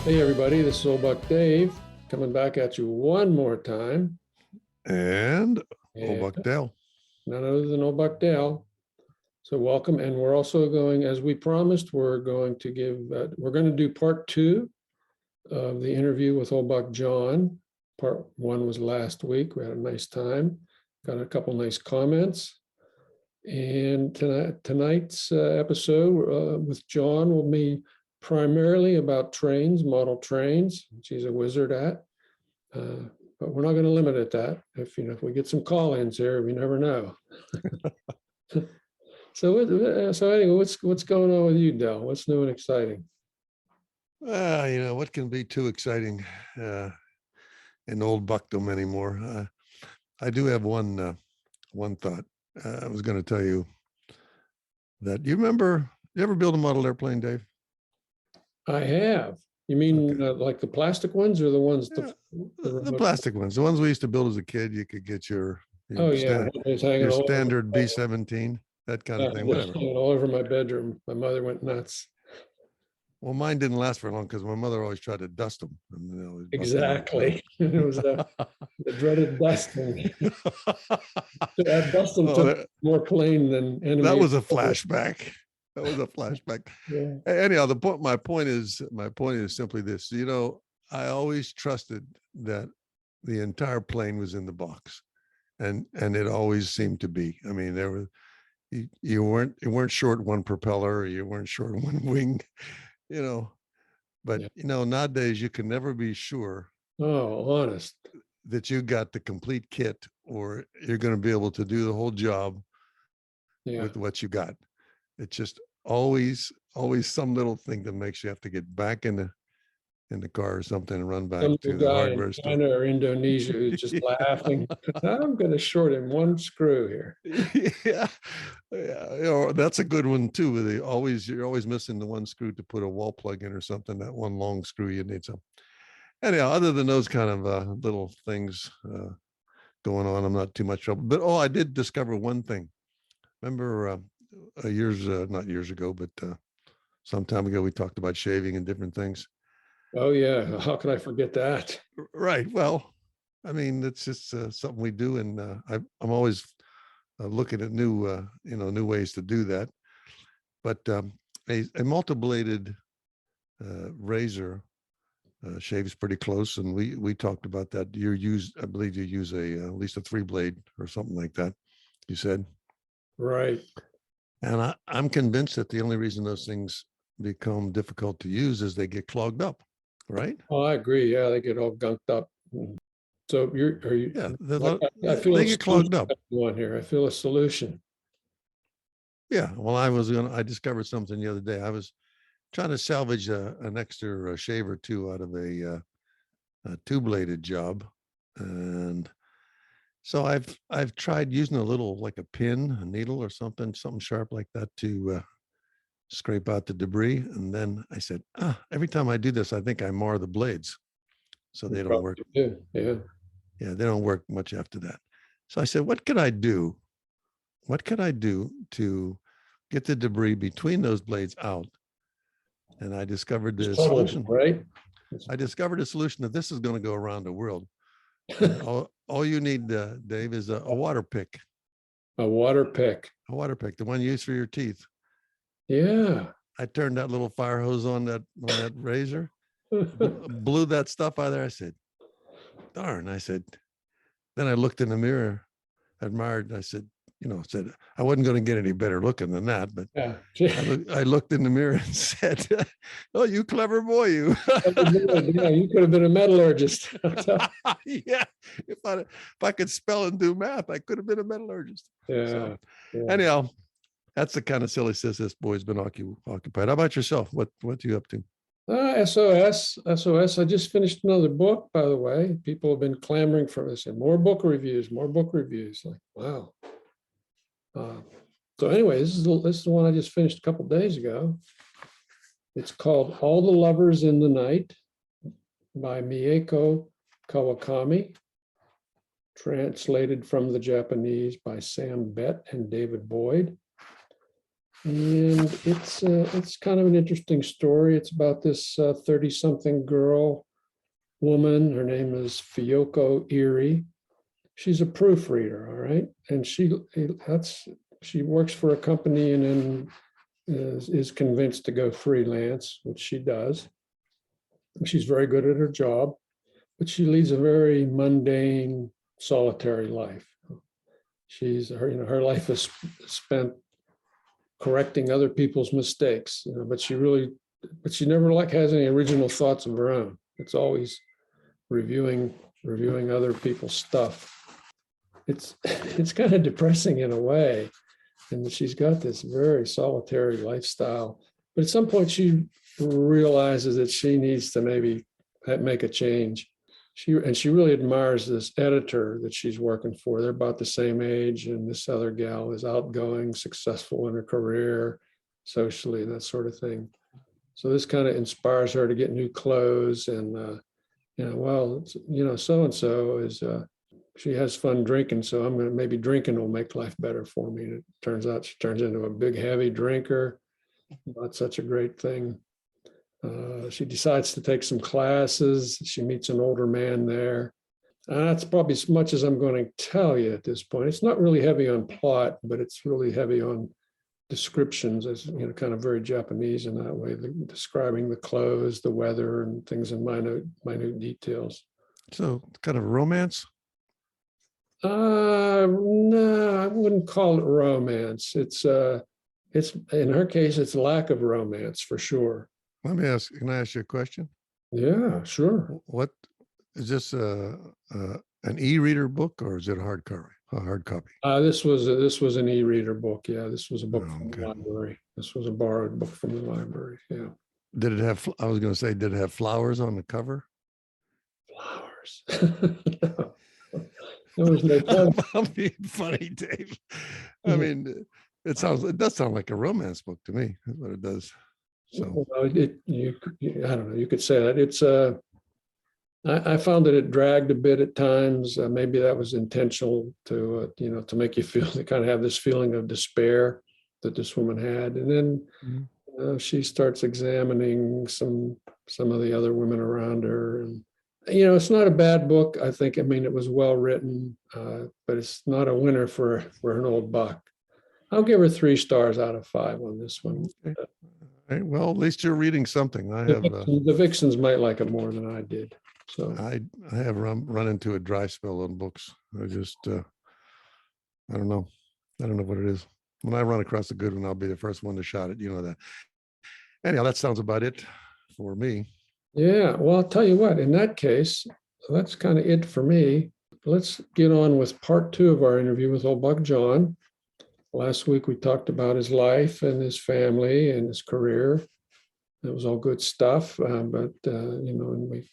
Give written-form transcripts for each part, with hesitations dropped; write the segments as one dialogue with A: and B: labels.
A: Hey everybody, this is Old Buck Dave coming back at you one more time.
B: And Old
A: And
B: Buck Dale.
A: none other than Old Buck Dale. So welcome. And we're also going, as we promised, we're going to do part two of the interview with Old Buck John. Part one was last week. We had a nice time. Got a couple nice comments. And tonight's episode with John will be primarily about trains, model trains, which he's a wizard at. But we're not going to limit it at that. If we get some call-ins here, we never know. So anyway, what's going on with you, Del? What's new and exciting?
B: What can be too exciting in old Buckdom anymore? I do have one thought. I was going to tell you that you ever build a model airplane, Dave?
A: I have. You mean
B: Okay.
A: like the plastic ones or the ones?
B: Yeah, the plastic ones, the ones we used to build as a kid. You could get your
A: Oh yeah, it's hanging
B: your
A: all over.
B: standard B-17, that kind of thing, whatever.
A: Hanging all over my bedroom. My mother went nuts.
B: Well, mine didn't last very long because my mother always tried to dust them. And,
A: Exactly. It was the dreaded dusting. That dusting took more plane than animated.
B: That was a flashback. That was a flashback.
A: Yeah.
B: Anyhow, my point is simply this. I always trusted that the entire plane was in the box, and it always seemed to be. I mean, you weren't short one propeller, or you weren't short one wing, But nowadays you can never be sure.
A: Oh, honest.
B: That you got the complete kit, or you're going to be able to do the whole job with what you got. It's just always some little thing that makes you have to get back in the car or something and run back to the hardware store.
A: China or Indonesia who's just laughing. I'm going to short in one screw here.
B: Yeah. That's a good one too. You're always missing the one screw to put a wall plug in or something. That one long screw you need. So anyhow, other than those kind of little things going on, I'm not too much trouble. But I did discover one thing. Remember not years ago, but some time ago, we talked about shaving and different things.
A: Oh yeah, how can I forget that?
B: Right. Well, I mean, it's just something we do, and I'm always looking at new ways to do that. But a multi-bladed razor shaves pretty close, and we talked about that. I believe you use at least a 3-blade or something like that. You said.
A: Right.
B: And I'm convinced that the only reason those things become difficult to use is they get clogged up, right?
A: Oh, I agree. Yeah, they get all gunked up. So
B: Yeah,
A: they
B: get clogged up.
A: One here. I feel a solution.
B: Yeah. Well, I discovered something the other day. I was trying to salvage an extra shave or two out of a 2-bladed job, and so I've tried using a little, like a pin, a needle or something sharp like that to scrape out the debris. And then I said, every time I do this, I think I mar the blades, so they don't work.
A: Yeah.
B: Yeah, they don't work much after that. So I said, what could I do? What could I do to get the debris between those blades out? And I discovered the solution.
A: Right.
B: I discovered a solution that this is going to go around the world. All you need, Dave, is a water pick.
A: A water pick.
B: A water pick, the one you use for your teeth.
A: Yeah.
B: I turned that little fire hose on that razor, blew that stuff out of there. I said, darn, I said, then I looked in the mirror, admired, and I said, I wasn't going to get any better looking than that, but
A: yeah.
B: I looked in the mirror and said, oh, you clever boy, you.
A: Yeah, you could have been a metallurgist.
B: Yeah, if I could spell and do math, I could have been a metallurgist.
A: Yeah.
B: So, anyhow, that's the kind of silly this boy's been occupied. How about yourself? What are you up to?
A: SOS. I just finished another book, by the way. People have been clamoring for this and more book reviews. Like, wow. So anyway, this is the one I just finished a couple of days ago. It's called All the Lovers in the Night by Mieko Kawakami, translated from the Japanese by Sam Bett and David Boyd. And it's kind of an interesting story. It's about this 30-something girl woman. Her name is Fiyoko Erie. She's a proofreader, all right, and she works for a company and then is convinced to go freelance, which she does. She's very good at her job, but she leads a very mundane, solitary life. Her life is spent correcting other people's mistakes, but she never has any original thoughts of her own. It's always reviewing other people's stuff. It's kind of depressing in a way, and she's got this very solitary lifestyle. But at some point, she realizes that she needs to maybe make a change. She really admires this editor that she's working for. They're about the same age, and this other gal is outgoing, successful in her career, socially, that sort of thing. So this kind of inspires her to get new clothes, and so and so is. She has fun drinking, so I'm gonna maybe drinking will make life better for me. And it turns out she turns into a big heavy drinker. Not such a great thing. She decides to take some classes. She meets an older man there. That's probably as much as I'm going to tell you at this point. It's not really heavy on plot, but it's really heavy on descriptions, as kind of very Japanese in that way, describing the clothes, the weather, and things in minute details.
B: So kind of romance?
A: No, I wouldn't call it romance. It's in her case, it's lack of romance for sure.
B: Can I ask you a question?
A: Yeah, sure.
B: What is this an e-reader book, or is it a hard copy?
A: This was an e-reader book. Yeah, this was a book from the library. This was a borrowed book from the library. Yeah.
B: Did it have? I was going to say, did it have flowers on the cover?
A: Flowers. No. There was no.
B: I'm being funny, Dave. I mean, it does sound like a romance book to me. That's what it does. So
A: I don't know. You could say that it's I found that it dragged a bit at times. Maybe that was intentional to make you feel to kind of have this feeling of despair that this woman had, and then she starts examining some of the other women around her, and it's not a bad book. I mean, it was well written, but it's not a winner for an old buck. I'll give her 3 stars out of 5 on this one.
B: Okay. Right, well, at least you're reading something.
A: The Vixens might like it more than I did. So
B: I have run into a dry spell on books. I just I don't know what it is. When I run across a good one, I'll be the first one to shout it. You know that. Anyhow, that sounds about it for me.
A: Yeah, well, I'll tell you what. In that case, that's kind of it for me. Let's get on with part 2 of our interview with old Buck John. Last week we talked about his life and his family and his career. That was all good stuff. But and we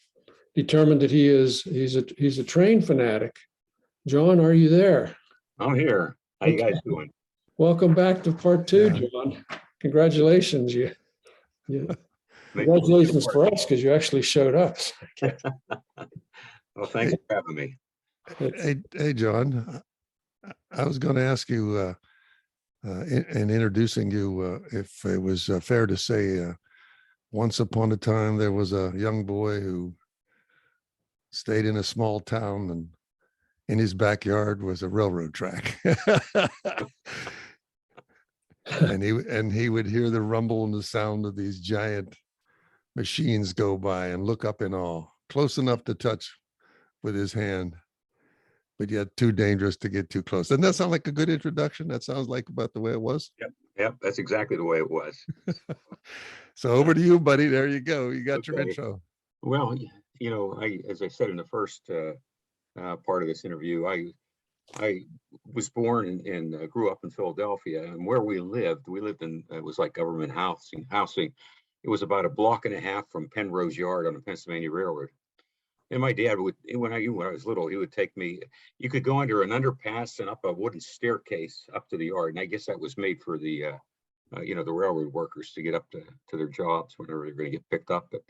A: determined that he's a train fanatic. John, are you there?
C: I'm here. How you guys doing?
A: Welcome back to part 2, John. Congratulations. Congratulations for us because you actually showed up.
C: Well, thanks for having me.
B: Hey, John. I was going to ask you in introducing you if it was fair to say once upon a time there was a young boy who stayed in a small town, and in his backyard was a railroad track. and he would hear the rumble and the sound of these giant machines go by and look up in awe, close enough to touch with his hand, but yet too dangerous to get too close. Doesn't that sound like a good introduction? That sounds like about the way it was.
C: Yep, that's exactly the way it was.
B: So over to you, buddy. There you go. You got your intro.
C: Well, as I said in the first part of this interview, I was born and grew up in Philadelphia, and where we lived in it was like government housing. It was about a block and a half from Penrose Yard on the Pennsylvania Railroad. And my dad would, when I was little, he would take me. You could go under an underpass and up a wooden staircase up to the yard, and I guess that was made for the the railroad workers to get up to their jobs whenever they're going to get picked up. But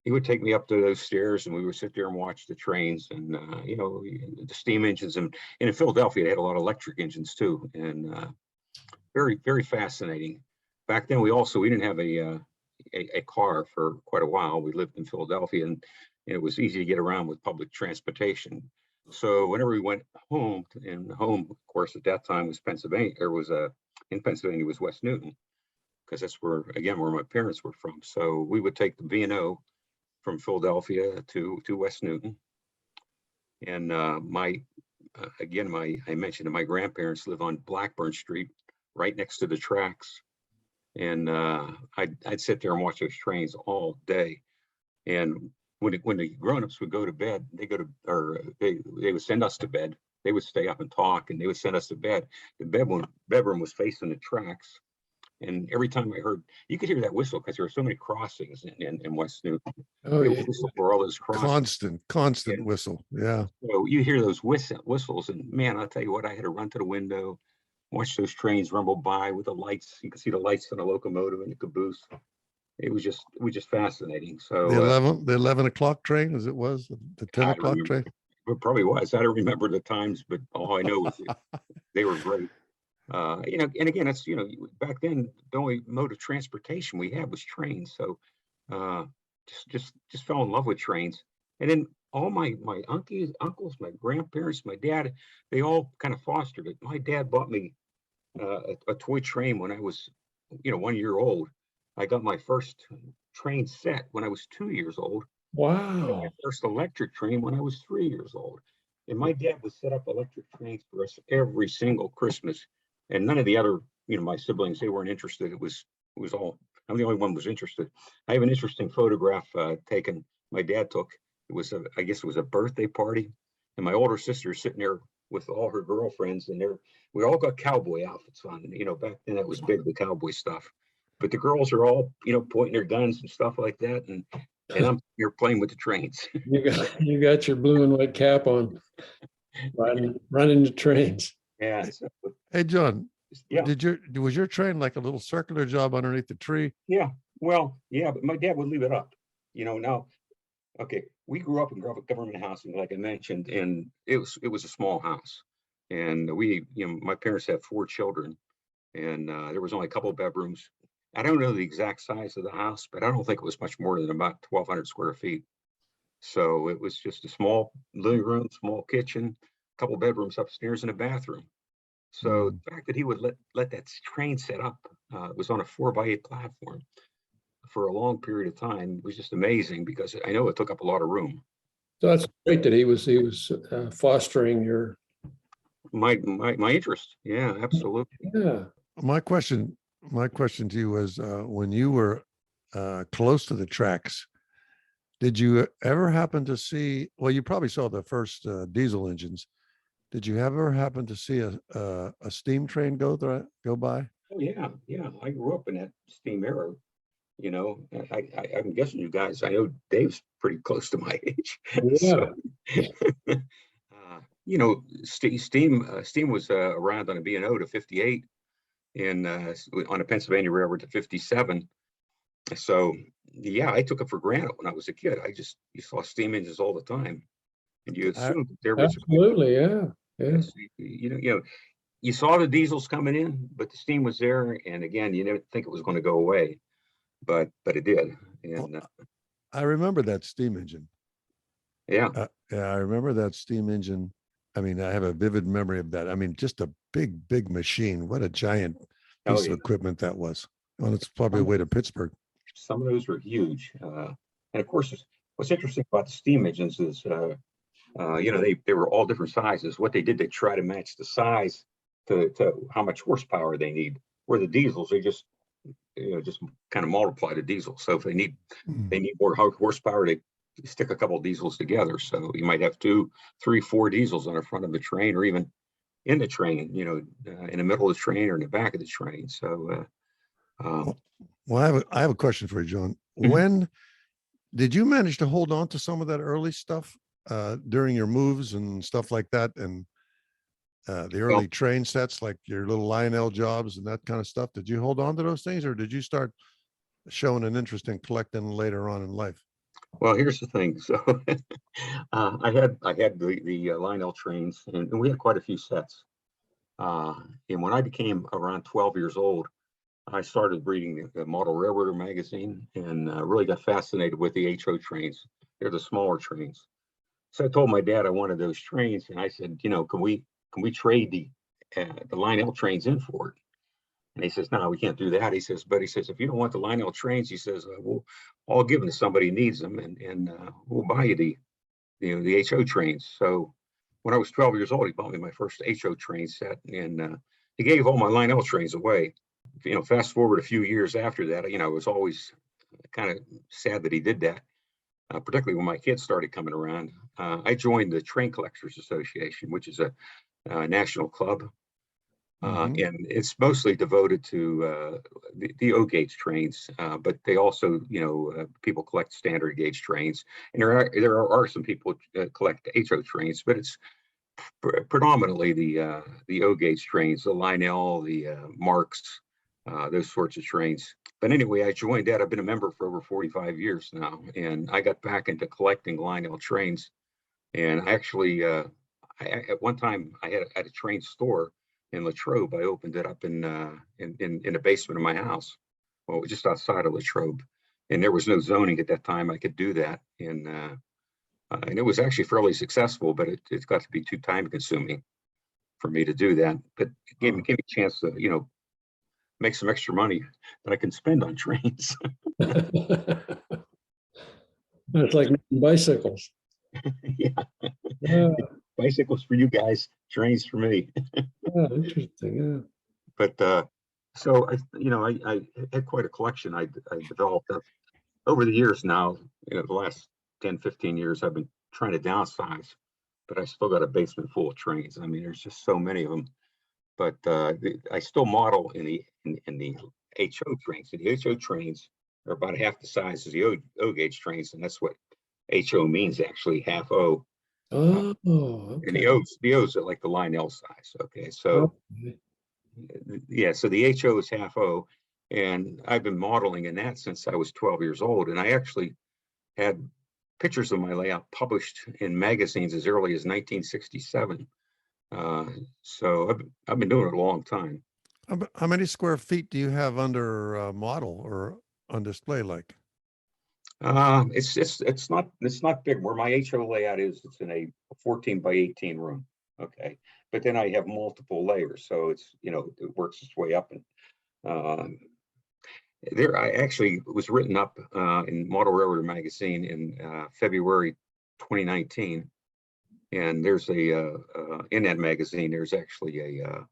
C: he would take me up to those stairs, and we would sit there and watch the trains and the steam engines. And in Philadelphia, they had a lot of electric engines too. And very, very fascinating. Back then, we didn't have a car for quite a while. We lived in Philadelphia, and it was easy to get around with public transportation. So whenever we went home, and home, of course, at that time was Pennsylvania. In Pennsylvania was West Newton, because that's where my parents were from. So we would take the B&O from Philadelphia to West Newton. And I mentioned that my grandparents live on Blackburn Street, right next to the tracks. And I'd sit there and watch those trains all day. And when the grown-ups would go to bed, they would send us to bed. They would stay up and talk, and they would send us to bed. The bedroom was facing the tracks. And every time you could hear that whistle, because there were so many crossings in West Newton.
A: Oh,
C: They
A: yeah.
C: would whistle for all those crossings.
B: Constant whistle. Yeah.
C: So you hear those whistles, and man, I'll tell you what, I had to run to the window, watch those trains rumble by with the lights. You could see the lights on the locomotive and the caboose. It was just fascinating. So
B: The 11 o'clock train, as it was, the 10 o'clock train.
C: It probably was. I don't remember the times, but all I know was they were great. And again, it's, back then the only mode of transportation we had was trains. So just fell in love with trains. And then all my uncles, my grandparents, my dad, they all kind of fostered it. My dad bought me a toy train when I was 1 year old. I got my first train set when I was 2 years old.
A: Wow.
C: My first electric train when I was 3 years old. And my dad would set up electric trains for us every single Christmas. And none of the other, my siblings, they weren't interested. It was all, I'm the only one who was interested. I have an interesting photograph my dad took. I guess it was a birthday party. And my older sister is sitting there with all her girlfriends, and we all got cowboy outfits on. Back then it was big, the cowboy stuff. But the girls are all, pointing their guns and stuff like that. And I'm here playing with the trains.
A: You got your blue and white cap on, running the trains.
C: Yeah.
B: Hey, John,
C: Yeah.
B: was your train like a little circular job underneath the tree?
C: Yeah. Well, yeah, but my dad would leave it up. Now, okay, we grew up in government housing, like I mentioned, and it was a small house. And my parents had 4 children, and there was only a couple of bedrooms. I don't know the exact size of the house, but I don't think it was much more than about 1,200 square feet. So it was just a small living room, small kitchen, a couple bedrooms upstairs, and a bathroom. So the fact that he would let that train set up, it was on a 4x8 platform for a long period of time, was just amazing, because I know it took up a lot of room.
A: So that's great that he was fostering
C: My interest. Yeah, absolutely.
A: Yeah.
B: My question to you was, when you were close to the tracks, did you ever happen to see, well, you probably saw the first diesel engines. Did you ever happen to see a steam train go by?
C: Oh yeah. I grew up in that steam era. I'm guessing you guys, I know Dave's pretty close to my age.
A: Yeah.
C: Steam was around on a B&O to 58 and on a Pennsylvania Railroad to 57. So yeah, I took it for granted when I was a kid. You saw steam engines all the time, and you assumed there was
A: absolutely, yeah.
C: Yes, you saw the diesels coming in, but the steam was there, and again, you didn't think it was going to go away, but it did. And
B: I remember that steam engine.
C: Yeah,
B: I remember that steam engine. I mean, I have a vivid memory of that. I mean, just a big machine. What a giant piece of equipment that was. Well, it's probably a way to Pittsburgh.
C: Some of those were huge, and of course, what's interesting about the steam engines is, they were all different sizes. What they did, they try to match the size to how much horsepower they need. Where the diesels, they just kind of multiply the diesel. So if they need more horsepower, they stick a couple of diesels together. So you might have 2, 3, 4 diesels on the front of the train, or even in the train, in the middle of the train or in the back of the train. So,
B: well, I have a question for you, John. When did you manage to hold on to some of that early stuff during your moves and stuff like that, and the early train sets, like your little Lionel jobs and that kind of stuff? Did you hold on to those things, or did you start showing an interest in collecting later on in life?
C: Well, here's the thing. So I had the Lionel trains, and we had quite a few sets. And when I became around 12 years old, I started reading the Model Railroader magazine and really got fascinated with the HO trains. They're the smaller trains. So I told my dad I wanted those trains, and I said, can we trade the Line L trains in for it? And he says, no, we can't do that. He says, if you don't want the Line L trains, he says, I'll give them to somebody who needs them, and we'll buy you the HO trains. So when I was 12 years old, he bought me my first HO train set, and he gave all my Line L trains away. Fast forward a few years after that, it was always kind of sad that he did that, particularly when my kids started coming around. I joined the Train Collectors Association, which is a national club. And it's mostly devoted to the O gauge trains, but they also, people collect standard gauge trains, and there are some people collect HO trains, but it's predominantly the O gauge trains, the Lionel, the Marks, those sorts of trains. But anyway, I joined that. I've been a member for over 45 years now, and I got back into collecting Lionel trains. And actually, at one time, I had a train store in Latrobe. I opened it up in the basement of my house, well, just outside of Latrobe, and there was no zoning at that time. I could do that, and it was actually fairly successful, but it got to be too time consuming for me to do that. But it gave me a chance to make some extra money that I can spend on trains.
A: It's like bicycles.
C: Yeah. Bicycles for you guys, trains for me.
A: Interesting. Yeah.
C: But so I had quite a collection I developed over the years now. The last 10, 15 years, I've been trying to downsize, but I still got a basement full of trains. I mean, there's just so many of them. But I still model in the HO trains. So the HO trains are about half the size as the O gauge trains, and that's what HO means, actually, half O.
A: Oh, okay.
C: And the O's are like the Lionel size. Okay, so yeah, so the HO is half O, and I've been modeling in that since I was 12 years old, and I actually had pictures of my layout published in magazines as early as 1967. So I've been doing it a long time.
B: How many square feet do you have under model or on display like?
C: It's not big. Where my HO layout is, it's in a 14 by 18 room. Okay, but then I have multiple layers, so it's it works its way up. And there, I actually was written up in Model Railroader magazine in February 2019, and there's in that magazine there's actually a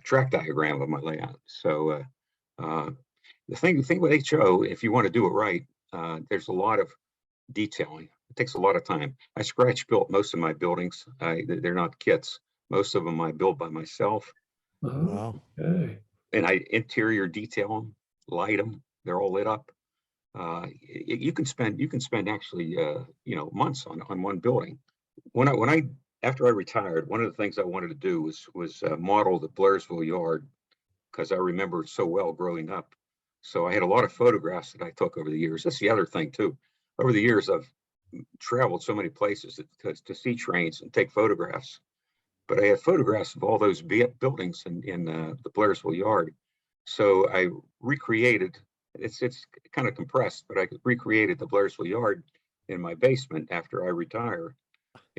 C: track diagram of my layout. So the thing with HO, if you want to do it right, there's a lot of detailing. It takes a lot of time. I scratch built most of my buildings. They're not kits. Most of them I build by myself.
B: Wow.
A: Okay.
C: And I interior detail them, light them. They're all lit up. You can spend actually months on one building. After I retired, one of the things I wanted to do was model the Blairsville Yard, because I remember it so well growing up. So I had a lot of photographs that I took over the years. That's the other thing too. Over the years, I've traveled so many places to see trains and take photographs. But I have photographs of all those buildings in the Blairsville Yard. So I recreated. It's kind of compressed, but I recreated the Blairsville Yard in my basement after I retire.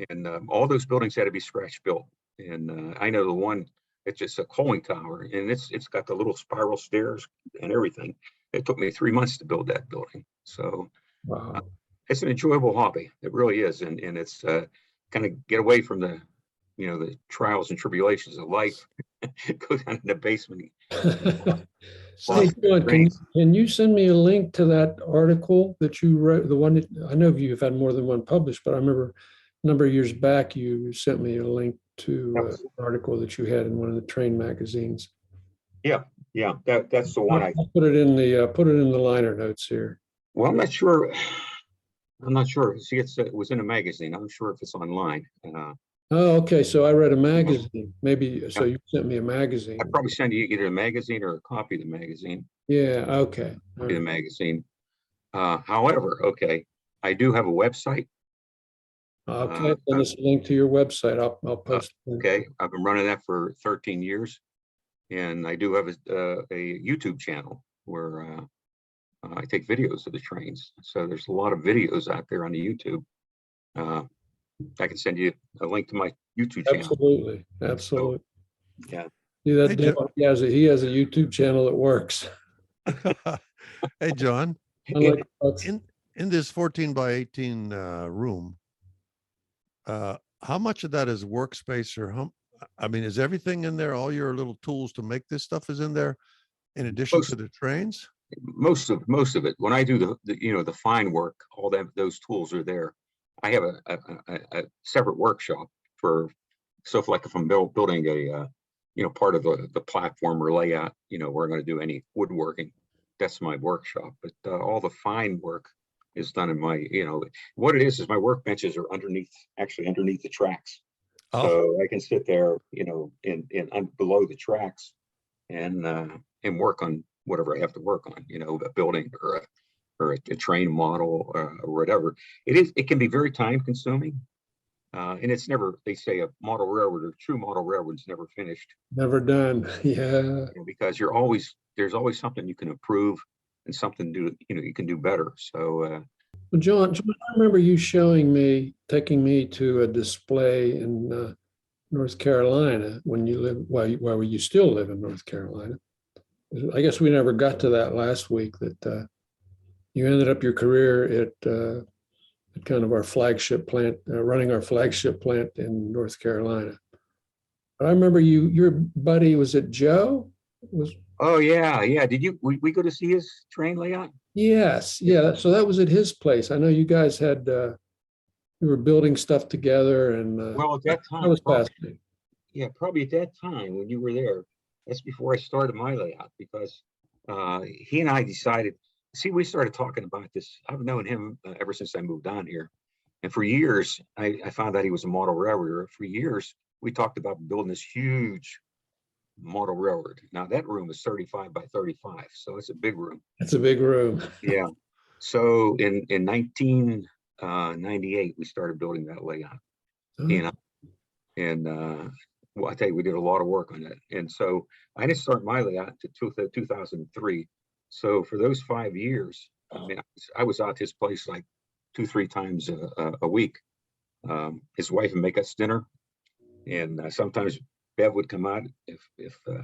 C: And all those buildings had to be scratch built. And I know the one. It's just a coaling tower, and it's got the little spiral stairs and everything. It took me 3 months to build that building. So
A: Wow.
C: it's an enjoyable hobby. It really is, and it's kind of get away from the the trials and tribulations of life. Go down in the basement.
A: Hey, John, can you send me a link to that article that you wrote? The one that, I know you've had more than one published, but I remember a number of years back you sent me a link to an article that you had in one of the train magazines.
C: Yeah, that's the one.
A: I'll put it in the liner notes here.
C: Well, I'm not sure. See, it was in a magazine. I'm not sure if it's online.
A: Oh, okay. So I read a magazine. Maybe so you sent me a magazine.
C: I'd probably send you either a magazine or a copy of the magazine.
A: Yeah. Okay.
C: Copy of the magazine. However, okay, I do have a website.
A: Okay, send us a link to your website. I'll post. it.
C: Okay, I've been running that for 13 years, and I do have a YouTube channel where I take videos of the trains. So there's a lot of videos out there on the YouTube. I can send you a link to my YouTube channel.
A: Absolutely, absolutely.
C: Yeah.
A: See that
B: Hey,
A: demo? He has a YouTube channel that works.
B: Hey, John,
A: Unlike us.
B: in this 14 by 18 room, how much of that is workspace, or I mean, is everything in there? All your little tools to make this stuff is in there, in addition to the trains?
C: Most of it. When I do the fine work, all those tools are there. I have a separate workshop for stuff, like if I'm building a part of the platform or layout, where I'm going to do any woodworking. That's my workshop. But all the fine work is done in my, what it is my workbenches are actually underneath the tracks.
B: Oh.
C: So I can sit there, in below the tracks and work on whatever I have to work on, a building or a train model or whatever. It can be very time consuming. And it's never, they say a model railroad or true model railroad is never finished.
A: Never done. Yeah.
C: Because there's always something you can improve and something you can do better. So
A: Well, John, I remember you taking me to a display in North Carolina when you live, while you still live in North Carolina. I guess we never got to that last week, that you ended up your career at kind of our flagship plant, running our flagship plant in North Carolina. But I remember your buddy, was it Joe?
C: oh yeah. Did we go to see his train layout?
A: Yes, yeah. So that was at his place. I know you guys had you were building stuff together, and
C: Well, at that time,
A: that was fascinating.
C: yeah, probably at that time when you were there. That's before I started my layout, because he and I decided. See, we started talking about this. I've known him ever since I moved down here, and for years I found out he was a model railroader. For years we talked about building this huge model railroad. Now that room is 35 by 35, so it's a big room.
A: It's a big room.
C: Yeah. So in 1998 we started building that layout.
A: Oh.
C: Well, I tell you, we did a lot of work on that. And so I didn't start my layout until 2003. So for those 5 years, I mean, I was out his place like 2-3 times a week. His wife would make us dinner, and sometimes Bev would come out if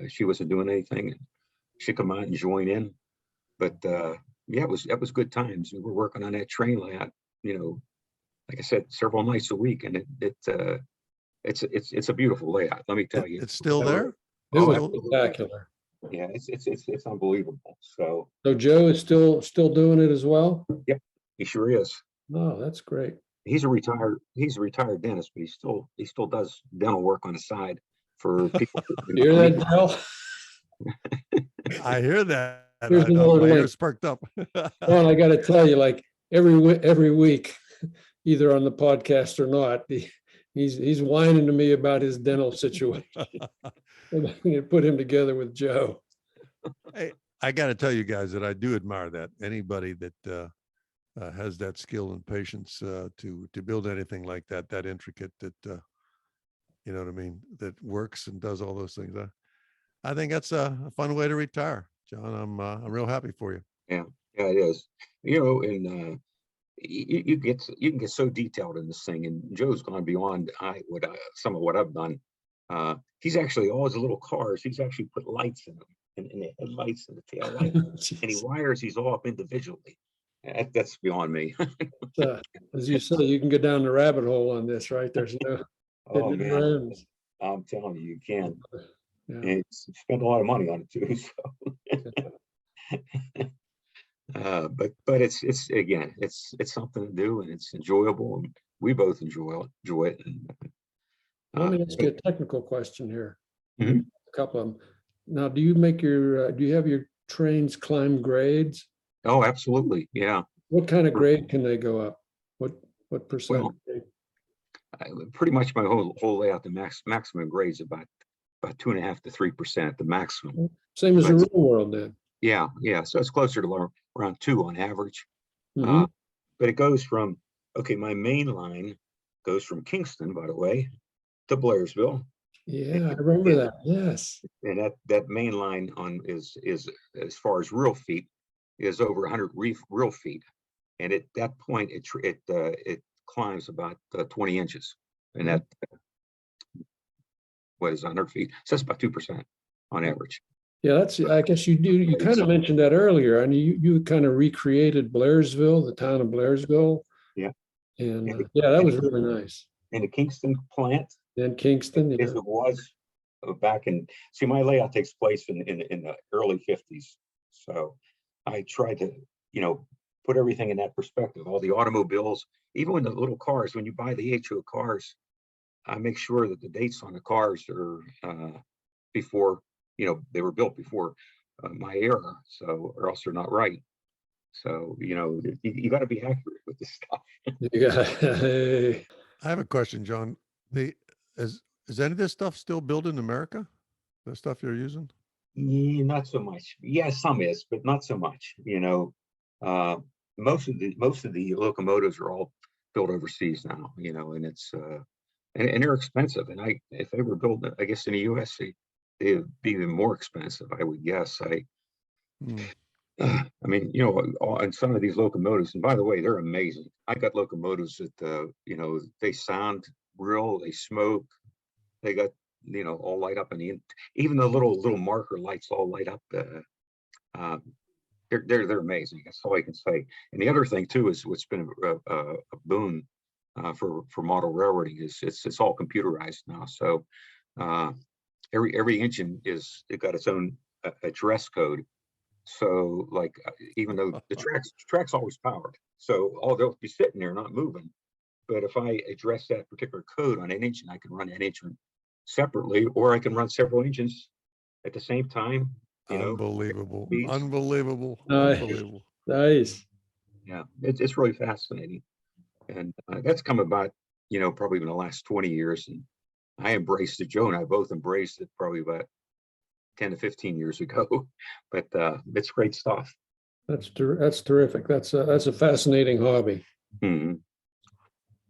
C: she wasn't doing anything. She'd come out and join in. But yeah, it was good times. We were working on that train layout, like I said, several nights a week, and it's a beautiful layout. Let me tell you,
B: It's still there.
A: It was
B: Oh,
A: spectacular.
C: yeah, it's unbelievable. So
A: Joe is still doing it as well.
C: yep, he sure is.
A: Oh, that's great.
C: He's a retired dentist, but he still does dental work on the side for people.
A: You hear that, Dell?
B: I hear that.
A: Here's another
B: My
A: link.
B: ears perked up.
A: Well, I got to tell you, like every week, either on the podcast or not, he's whining to me about his dental situation. I'm going to put him together with Joe.
B: Hey, I got to tell you guys that I do admire that. Anybody that has that skill and patience to build anything like that intricate, that you know what I mean, that works and does all those things. I think that's a fun way to retire, John. I'm real happy for you.
C: Yeah, it is. And you can get so detailed in this thing, and Joe's gone beyond some of what I've done. He's actually, all his little cars, he's actually put lights in them, and the headlights and the tail lights, and he wires these all up individually. That's beyond me.
A: As you say, you can go down the rabbit hole on this, right? There's no
C: Oh
A: hidden
C: man,
A: gems.
C: I'm telling you, you can.
A: Yeah.
C: And spent a lot of money on it too. So. But it's again, it's something to do, and it's enjoyable, and we both enjoy it. And,
A: Let me ask you a technical question here.
C: Mhm.
A: A couple of them. Now, do you have your trains climb grades?
C: Oh, absolutely, yeah.
A: What kind of grade can they go up? What percent?
C: Well, pretty much my whole layout, the maximum grades about 2.5 to 3%, the maximum.
A: Same as the
C: But-
A: real world then.
C: Yeah. So it's closer to around 2 on average.
A: Mhm.
C: But it goes from, okay, my main line goes from Kingston, by the way, to Blairsville.
A: Yeah, I remember that. Yes.
C: And that main line is as far as real feet is over 100 real feet. And at that point, it climbs about 20 inches. And that, what is 100 feet? So that's about 2% on average.
A: Yeah, I guess you kind of mentioned that earlier. I mean, you kind of recreated Blairsville, the town of Blairsville.
C: Yeah.
A: And yeah, that was really nice.
C: And the Kingston plant,
A: And Kingston, yeah.
C: as it was back in, see, my layout takes place in the early 50s. So I tried to, put everything in that perspective, all the automobiles, even when the little cars, when you buy the HO cars, I make sure that the dates on the cars are before, they were built before my era. So, or else they're not right. So, you got to be accurate with this stuff.
A: Yeah.
B: I have a question, John. Is any of this stuff still built in America? The stuff you're using?
C: Yeah, not so much. Yeah, some is, but not so much. Most of the locomotives are all built overseas now. And it's and they're expensive. And if they were built, I guess in the U.S., they'd be even more expensive, I would guess. I mean, on some of these locomotives, and by the way, they're amazing. I got locomotives that, they sound real, they smoke, they got, all light up, and even the little marker lights all light up. They're amazing. That's all I can say. And the other thing too is what's been a boon for model railroading is it's all computerized now. So every engine it got its own address code. So like, even though the track's always powered, so they'll be sitting there not moving. But if I address that particular code on an engine, I can run an engine separately, or I can run several engines at the same time.
B: Unbelievable.
C: Nice.
B: Unbelievable.
A: Nice.
C: Yeah, it's really fascinating. And that's come about, probably in the last 20 years. And I embraced it. Joe and I both embraced it probably about 10 to 15 years ago. But it's great stuff.
A: That's terrific. That's a fascinating hobby.
C: Mm-hmm.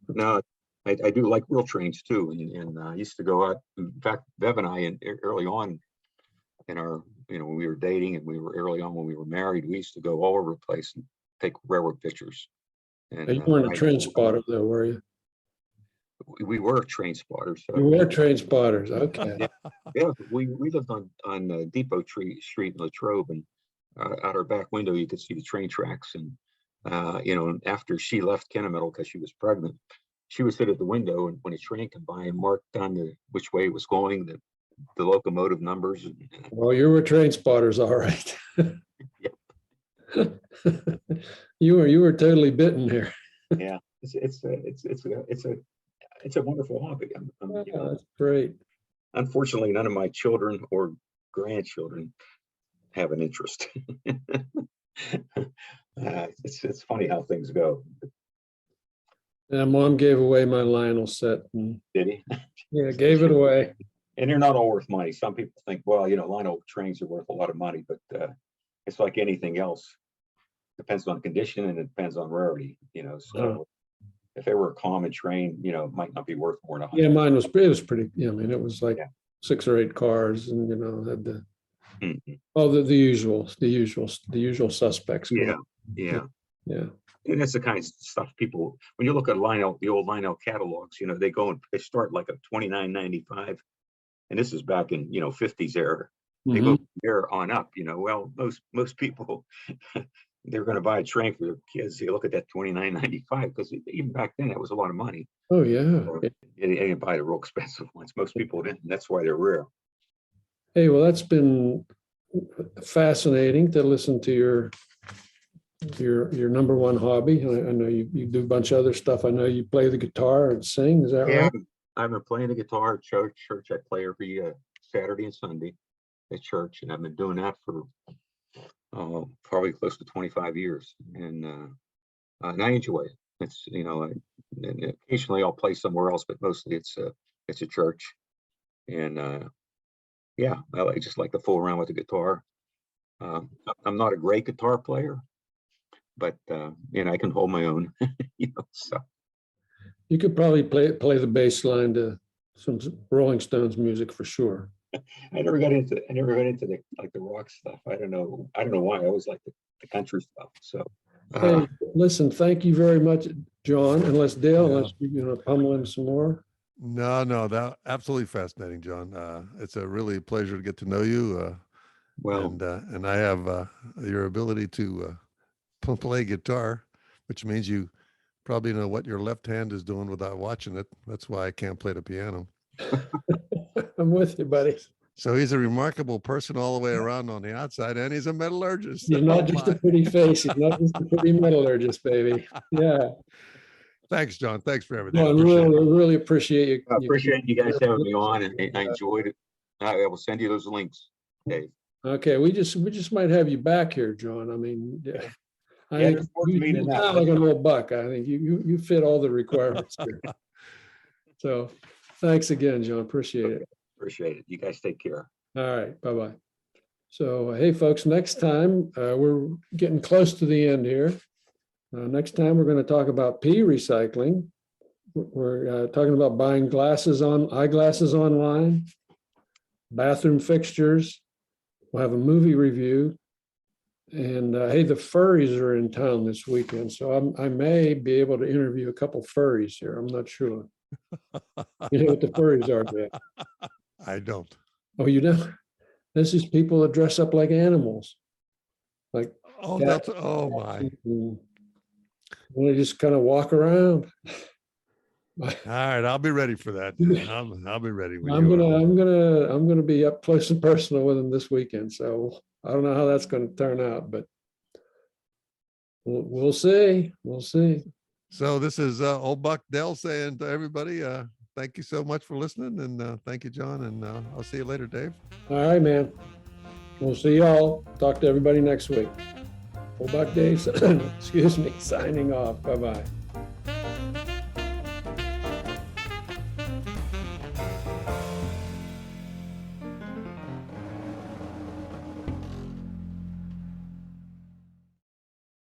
C: No, I do like real trains too. And I used to go out. In fact, Bev and I, early on in our, when we were dating, and we were early on when we were married, we used to go all over the place and take railroad pictures. And
A: You weren't a train spotter though, were you?
C: We were train spotters. So.
A: You were train spotters. Okay.
C: Yeah, we lived on Depot Street in Latrobe, and out our back window you could see the train tracks. And and after she left Kennemetal because she was pregnant, she would sit at the window, and when a train came by and marked on which way it was going, the locomotive numbers.
A: Well, you were train spotters, all right. You were totally bitten here.
C: Yeah, it's a wonderful hobby.
A: That's great.
C: Unfortunately, none of my children or grandchildren have an interest. It's funny how things go.
A: Yeah, Mom gave away my Lionel set. And,
C: Did he?
A: yeah, gave it away.
C: And they're not all worth money. Some people think, well, Lionel trains are worth a lot of money, but it's like anything else. Depends on condition, and it depends on rarity. So if it were a common train, it might not be worth more than
A: Yeah, mine was pretty. I mean, it was like 6 or 8 cars, and had the the usual suspects.
C: Yeah. And that's the kind of stuff people, when you look at the old Lionel catalogs, they start like a $29.95, and this is back in 50s era. They go from there on up. Well, most people they're going to buy a train for their kids. You look at that $29.95, because even back then that was a lot of money.
A: Oh yeah.
C: So they didn't buy the real expensive ones. Most people didn't. That's why they're rare.
A: Hey, well, that's been fascinating to listen to your number one hobby. I know you do a bunch of other stuff. I know you play the guitar and sing. Is that right?
C: I've been playing the guitar at church. I play every Saturday and Sunday at church, and I've been doing that for probably close to 25 years, and I enjoy it. It's and occasionally I'll play somewhere else, but mostly it's a church, and I just like to fool around with the guitar. I'm not a great guitar player, but I can hold my own. So.
A: You could probably play the bass line to some Rolling Stones music for sure.
C: I never got into the like the rock stuff. I don't know why. I always liked the country stuff. So
A: Hey, listen, thank you very much, John. Unless Dale,
B: Yeah.
A: unless you pummel him some more.
B: No, that absolutely fascinating, John. It's a really pleasure to get to know you.
C: well,
B: And I have your ability to play guitar, which means you probably know what your left hand is doing without watching it. That's why I can't play the piano.
A: I'm with you, buddy.
B: So he's a remarkable person all the way around on the outside, and he's a metallurgist.
A: He's not
B: Oh,
A: just a
B: my.
A: pretty face. He's not just a pretty metallurgist, baby. Yeah.
B: Thanks, John. Thanks for everything.
A: No, I
B: Appreciate it.
A: really appreciate you.
C: I appreciate you guys having me on, and I enjoyed it. I will send you those links, Dave.
A: Okay, we just might have you back here, John. I mean, yeah. I
C: Yeah,
A: think
C: there's more to me than
A: you
C: that.
A: sound like an old buck. I think you fit all the requirements here. So thanks again, John. Appreciate it.
C: Appreciate it. You guys take care.
A: All right, bye-bye. So, hey, folks, next time, we're getting close to the end here. Next time, we're going to talk about pea recycling. We're talking about buying eyeglasses online, bathroom fixtures. We'll have a movie review. And hey, the furries are in town this weekend, so I may be able to interview a couple furries here. I'm not sure. You know what the furries are, man?
B: I don't.
A: Oh, you don't? This is people that dress up like animals. Like,
B: Oh,
A: cats
B: oh my.
A: and they just kind of walk around.
B: All right, I'll be ready for that. I'll be ready when
A: I'm
B: you are.
A: gonna be up close and personal with them this weekend. So I don't know how that's going to turn out, but we'll see. We'll see.
B: So this is old Buck Dell saying to everybody, thank you so much for listening, and thank you, John, and I'll see you later, Dave.
A: All right, man. We'll see y'all. Talk to everybody next week. Old Buck Dave, excuse me, signing off. Bye-bye.